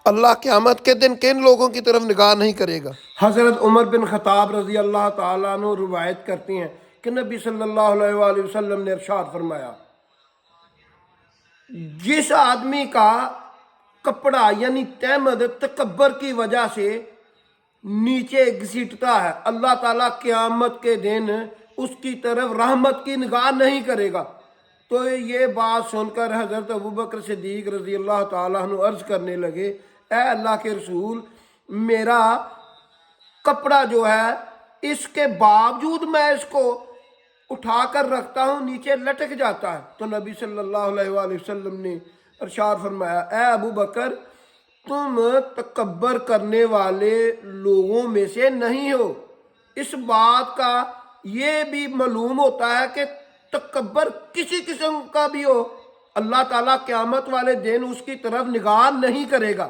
اللہ قیامت کے دن کن لوگوں کی طرف نگاہ نہیں کرے گا؟ حضرت عمر بن خطاب رضی اللہ تعالیٰ عنہ روایت کرتے ہیں کہ نبی صلی اللہ علیہ وآلہ وسلم نے ارشاد فرمایا، جس آدمی کا کپڑا یعنی تہمد تکبر کی وجہ سے نیچے گھسیٹتا ہے، اللہ تعالیٰ قیامت کے دن اس کی طرف رحمت کی نگاہ نہیں کرے گا۔ تو یہ بات سن کر حضرت ابوبکر صدیق رضی اللہ تعالیٰ عنہ عرض کرنے لگے، اے اللہ کے رسول، میرا کپڑا جو ہے اس کے باوجود میں اس کو اٹھا کر رکھتا ہوں نیچے لٹک جاتا ہے۔ تو نبی صلی اللہ علیہ وآلہ وسلم نے ارشاد فرمایا، اے ابو بکر، تم تکبر کرنے والے لوگوں میں سے نہیں ہو۔ اس بات کا یہ بھی معلوم ہوتا ہے کہ تکبر کسی قسم کا بھی ہو، اللہ تعالیٰ قیامت والے دن اس کی طرف نگاہ نہیں کرے گا۔